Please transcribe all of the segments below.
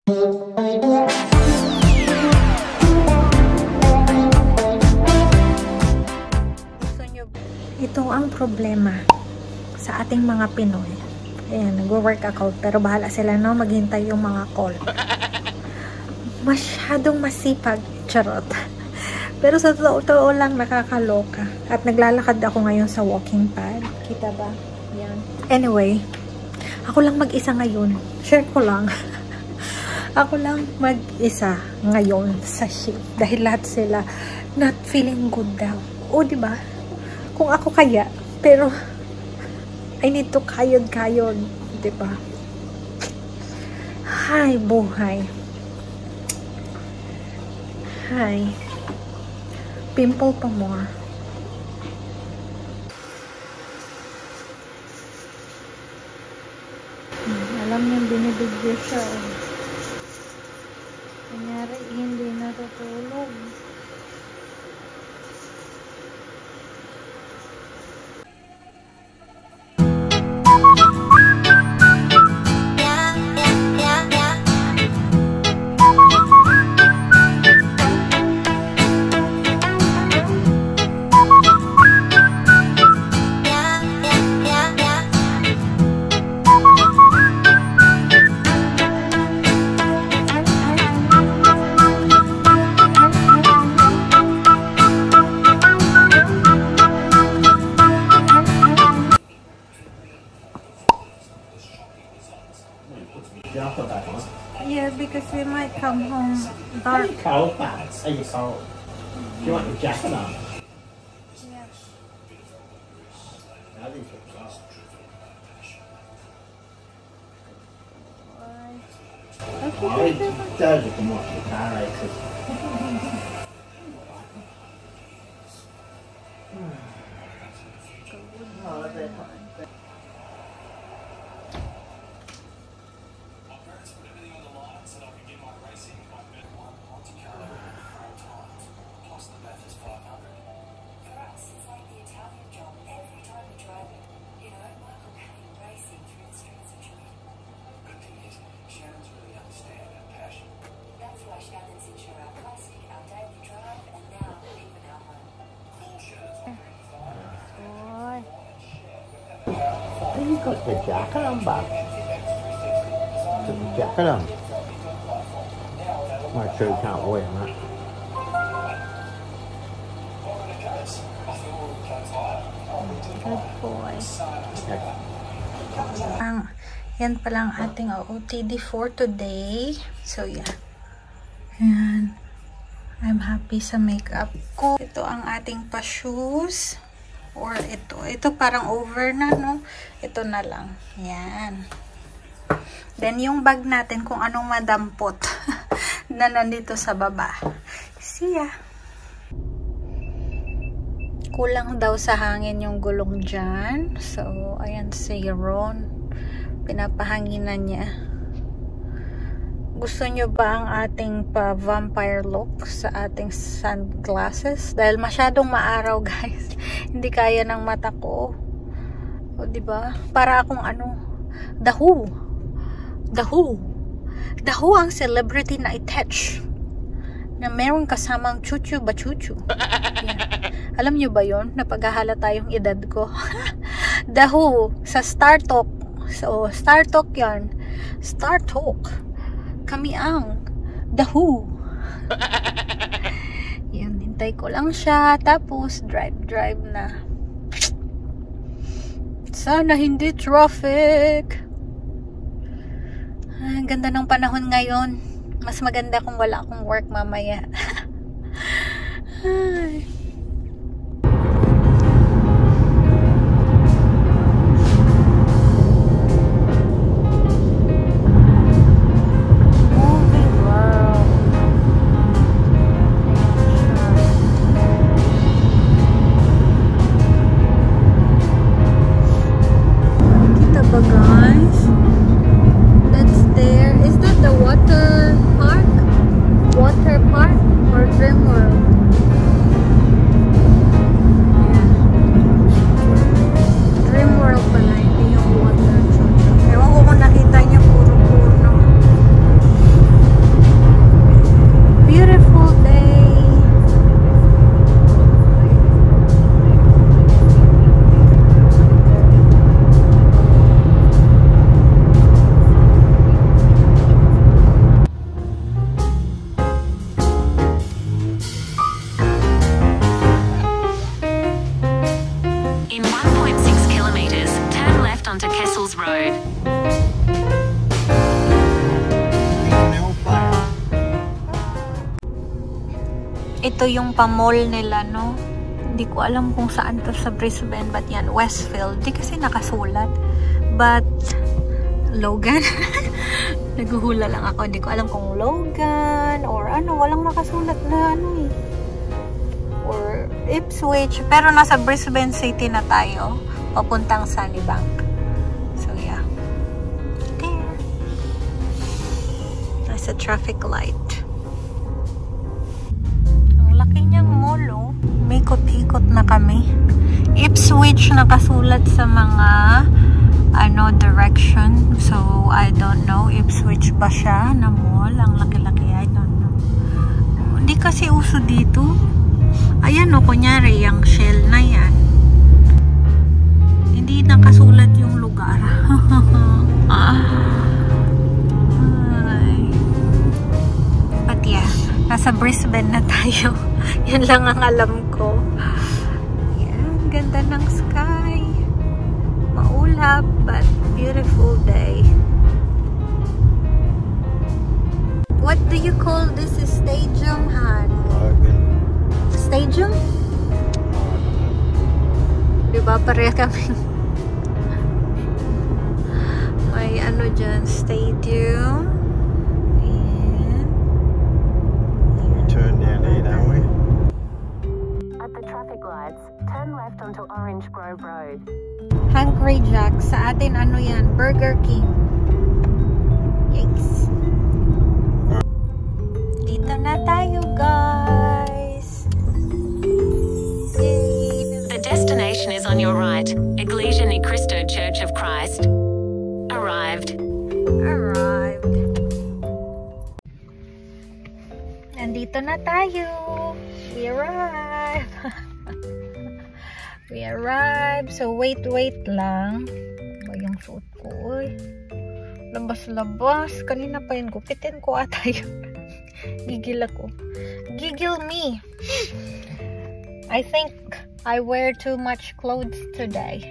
Ito ang problema sa ating mga Pinoy. Ayan, nag-work account pero bahala sila no maghintay yung mga call. Masyadong masipag, charot. Pero sa totoo lang nakakaloka. At naglalakad ako ngayon sa walking pad. Kita ba? Yan. Anyway, ako lang mag-isa ngayon. Share ko lang. Ako lang mag-isa ngayon sa shift. Dahil lahat sila not feeling good daw. O, diba? Kung ako kaya, pero I need to kayod-kayod. Diba? Hay, buhay. Hay. Pimple pa more. Alam niyo, binibigyo siya. Kunyari, hindi natutulog. Yeah, because we might come home dark. Are you cold, Babs? Are you cold? Do you want your jacket on? Yeah. Now these look cold. Okay. Those you can watch the car races. You got the jacket on, Bob. Put the jacket on. I'm sure you can't wear that. Good boy. Yan pala ang ating OOTD for today. So, yeah. Yan. I'm happy sa makeup ko. Ito ang ating pa-shoes. Or ito. Ito parang over na, no? Ito na lang. Yan. Then, yung bag natin, kung anong madampot na nandito sa baba. See ya! Kulang daw sa hangin yung gulong dyan. So, ayan si Ron. Pinapahanginan niya. Gusto nyo ba ang ating pa-vampire look sa ating sunglasses? Dahil masyadong maaraw, guys. Hindi kaya ng mata ko. O, diba? Para akong ano, The Who. The Who. The Who ang celebrity na i-touch. Na meron kasamang chuchu ba chuchu. Yeah. Alam nyo ba yon? Napaghahalata yung edad ko. The Who. Sa Star Talk. So, Star Talk yan. Star Talk. Kami ang The Who. Yan, hintay ko lang siya. Tapos, drive na. Sana hindi traffic. Ang ganda ng panahon ngayon. Mas maganda kung wala akong work mamaya. Ay. Water park or Dream World? Ito yung pa-mall nila, no? Hindi ko alam kung saan to sa Brisbane, but yan, Westfield. Di kasi nakasulat. But, Logan? Naguhula lang ako. Hindi ko alam kung Logan or ano. Walang nakasulat na ano eh. Or Ipswich. Pero nasa Brisbane City na tayo. Papuntang Sunnybank. So, yeah. There. Nasa traffic light. Ang laki niyang mall, oh. May ikot-ikot na kami. Ipswich nakasulat sa mga direction. So, I don't know. Ipswich ba siya na mall? Ang laki-laki. I don't know. Hindi kasi uso dito. Ayan o, kunyari, yung shell na yan. Hindi nakasulat yung lugar. But yeah, nasa Brisbane na tayo. Yan lang ang alam ko. Yan, ganda ng sky. Maulap, but beautiful day. What do you call this stadium, Han? Stadium? Diba pareha kami? May ano dyan, stadium. And We turn down here, don't we? At the traffic lights, turn left onto Orange Grove Road. Hungry Jack. Sa atin, ano yan? Burger King. Yikes. Dito na tayo, guys. Yay. The destination is on your right. Iglesia Ni Cristo Church of Christ. Arrived. Nandito na tayo. We arrived. We arrived. So, wait lang. Ba yung suot ko? Uy. Labas-labas. Kanina pa yun. Gupitin ko ata yun. Gigil ako. Gigil me. I think I wear too much clothes today.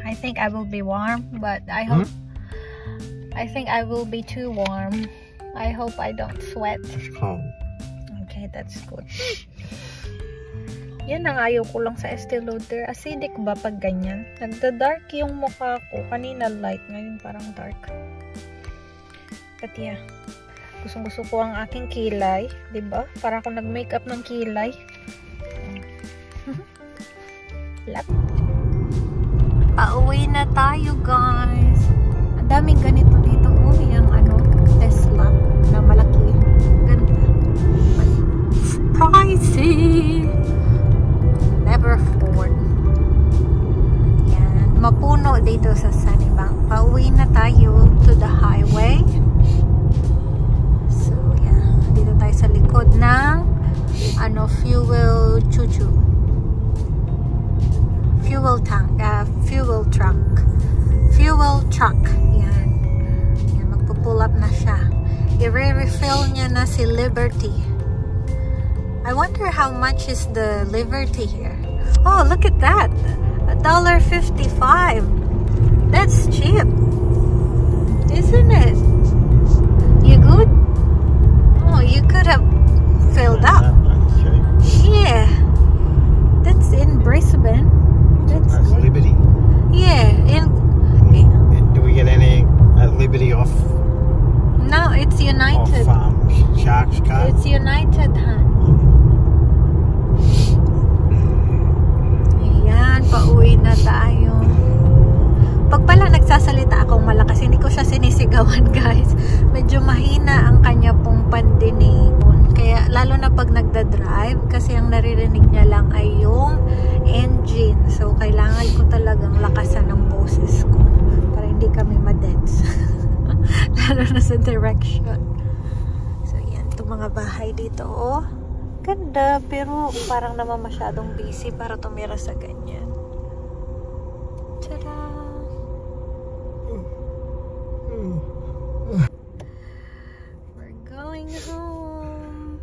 I think I will be warm, but I hope I think I will be too warm. I hope I don't sweat. It's cold. Okay, that's good. Yan ang ayaw ko lang sa Estee Lauder. Acidic ba pag ganyan? Nagda-dark yung mukha ko. Kanina light, ngayon parang dark. But yeah, gustong-gusto ko ang aking kilay. Diba? Para ako nag-makeup ng kilay. Lap. Pauwi na tayo, guys. Ang daming ganito dito. Oh, yung Tesla na malaki. Ganda. Pricey. Never Ford. Yan. Mapuno dito sa Sunnybank. Pauwi na tayo to the highway. So, yeah. Dito tayo sa likod ng fuel chuchu. Fuel tank. Fuel truck. Fuel truck. Yan. Yan. Magpupull up na siya. I-refill niya na si Liberty. I wonder how much is the Liberty here. Oh, look at that. $1.55. That's cheap. Isn't it? You good? Oh, you could have filled up. Yeah. That's in Brisbane. That's good. Liberty. Yeah. Do we get any Liberty off? No, it's United. Off Sharks card? It's United, Han. Ayan, pauwi na tayo. Pag pala nagsasalita akong malakas, hindi ko siya sinisigawan, guys. Medyo mahina ang kanya pong pandinig. Kaya, lalo na pag nagda-drive, kasi ang naririnig niya lang ay yung engine. So, kailangan ko talagang lakasan ng boses ko para hindi kami ma-dense. Lalo na sa direction. So, yan. Itong mga bahay dito, oh. Ganda, pero parang naman masyadong busy para tumira sa ganyan. Tada! We're going home.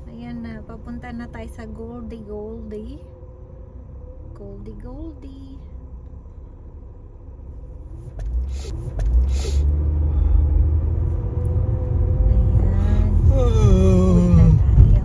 Ayan na, papunta na tayo sa Goldie. Ayan. Uwi na tayo.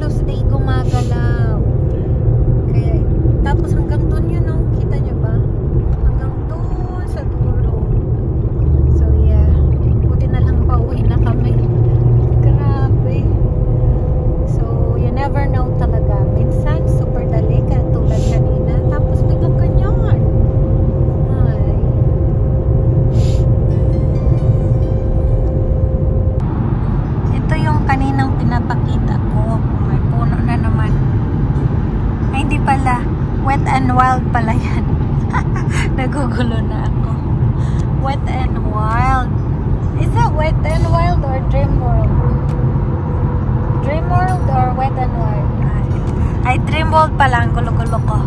Tuesday gumagalaw. Kaya, tapos hanggang doon yun, no? Kita nyo ba? Hanggang doon sa dulo. So, yeah. Buti na lang pauwi na kami. Grabe. So, you never know talaga. Minsan, super dali ka tulad kanina. Tapos, biglang ganyan. Ay. Ito yung kaninang pinapakita ko. May puno na naman. Ay, hindi pala. Wet and Wild pala yan. Nagugulo na ako. Wet and Wild. Is that Wet and Wild or Dream World? Dream World or Wet and Wild? Ay, Dream World pala. Ang gulo-gulo ko.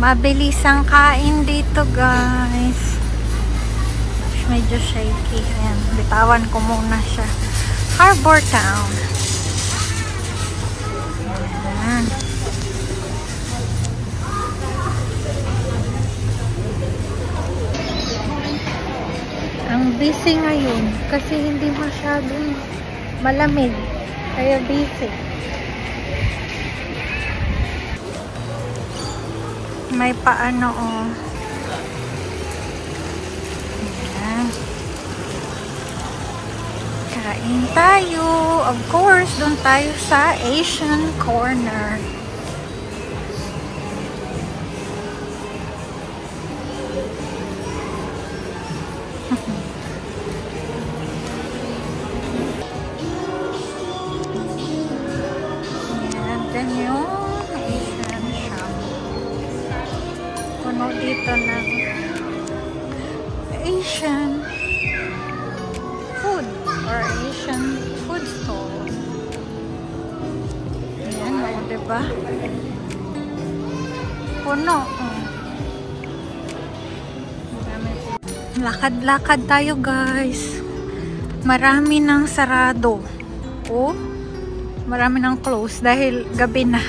Mabilis ang kain dito, guys. Medyo shaky. Ayan, bitawan ko muna siya. Harbor Town. Ayan. Ang busy ngayon kasi hindi masyadong malamig. Kaya busy. May paano, oh. Kain tayo. Of course, doon tayo sa Asian corner. Yan yung Asian shop. Puno dito ng Asian food or Asian food store. Ayan, o, diba? Puno. Lakad-lakad tayo, guys. Marami nang sarado. Oh, marami nang close dahil gabi na.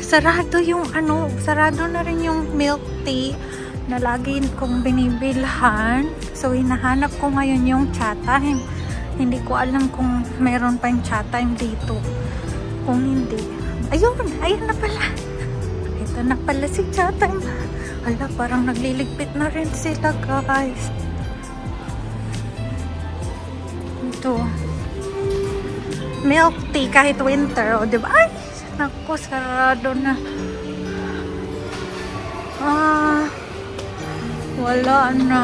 Sarado yung ano, sarado na rin yung milk tea na lagi kong binibilhan. So, hinahanap ko ngayon yung chat time. Hindi ko alam kung meron pa yung chat time dito. Kung hindi. Ayun! Ayun na pala. Ito na pala si chat time. Ala, parang nagliligpit na rin sila, guys. Ito. Milk tea kahit winter. O, diba? Ay! Naku, sarado na. Wala na.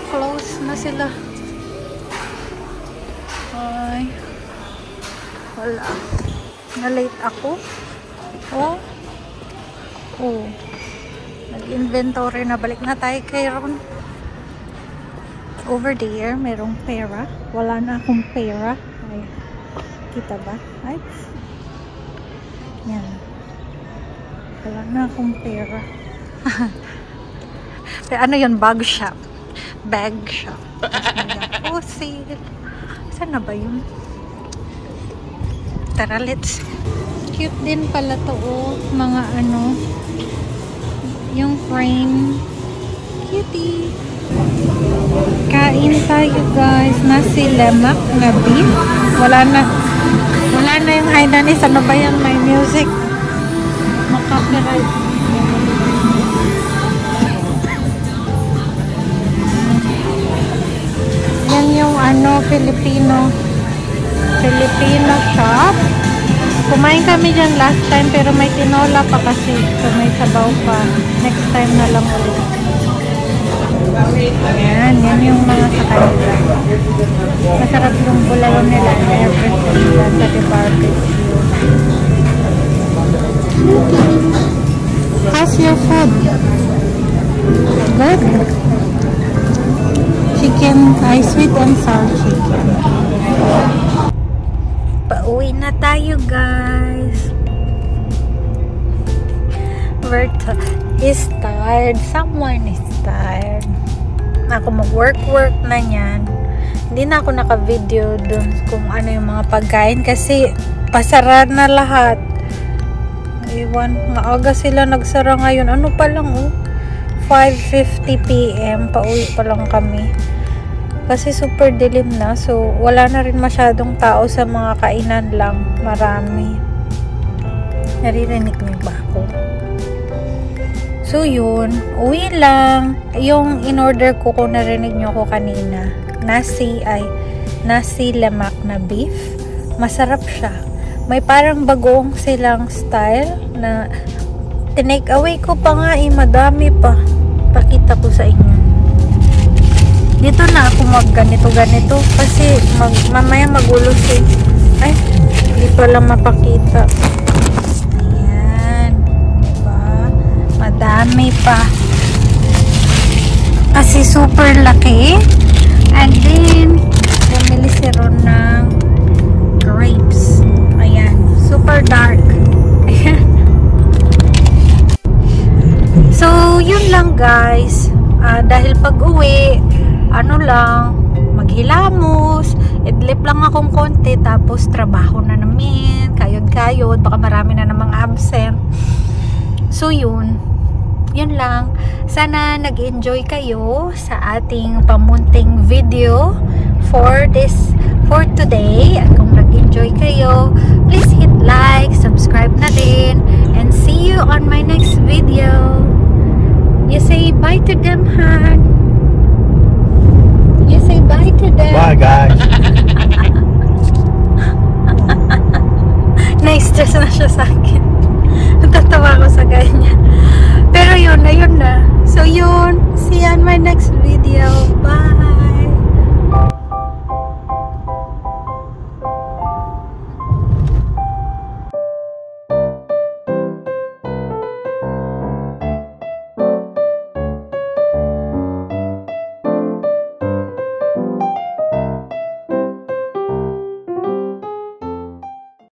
Close na sila. Ay. Wala. Na-late ako. Oh. Oh. Nag-inventory na. Balik na tayo kay Ron. Over there, merong pera. Wala na akong pera. Ay. Kita ba? Ay. Yan. Wala na akong pera. Pero ano yun? Bag shop. Bag shop. Oh, sale. Saan na ba yun? Tara, let's. Cute din pala to, oh. Mga ano. Yung frame. Cutie. Kain tayo, guys. Nasi lemak na beef. Wala na yung Hainanese. Ano ba yan? May music. Makapiright. Yan yung ano, Filipino shop. Kumain kami dyan last time pero may tinola pa kasi. So may sabaw pa. Next time na lang ulit. Yan yung mga sa kanila. Masarap yung bulalo nila. Everything nila sa the barbecue. How's your food? Good? Chicken, sweet and sour chicken. Pauwi na tayo, guys. Berta is tired. Someone is tired. Ako mag-work na yan. Hindi na ako naka-video dun kung ano yung mga pagkain kasi pasara na lahat. Iwan, maaga sila nagsara ngayon. Ano pa lang, oh? 5:50 PM. Pauwi pa lang kami. Kasi super dilim na. So, wala na rin masyadong tao sa mga kainan lang. Marami. Naririnig mo ba ako? So, yun. Uwi lang. Yung in-order ko, kung narinig nyo ko kanina, nasi lemak na beef. Masarap siya. May parang bagong silang style na tinake away ko pa nga madami pa. Pakita ko sa inyo. Dito na ako ganito kasi mamaya magulos ay, hindi pa lang mapakita. Ayan. Diba? Madami pa. Kasi super laki. And then, bumili si Ron ng grapes. Ayan. Super dark. Ayan. So, yun lang guys. Dahil pag-uwi, maghilamos, idlip lang akong konti, tapos trabaho na namin, kayod-kayod, baka marami na namang absent. So, yun lang. Sana nag-enjoy kayo sa ating pamunting video for today. At kung nag-enjoy kayo, please hit like, subscribe na din, and see you on my next video. You say bye to them, Han. You say bye to them. Bye.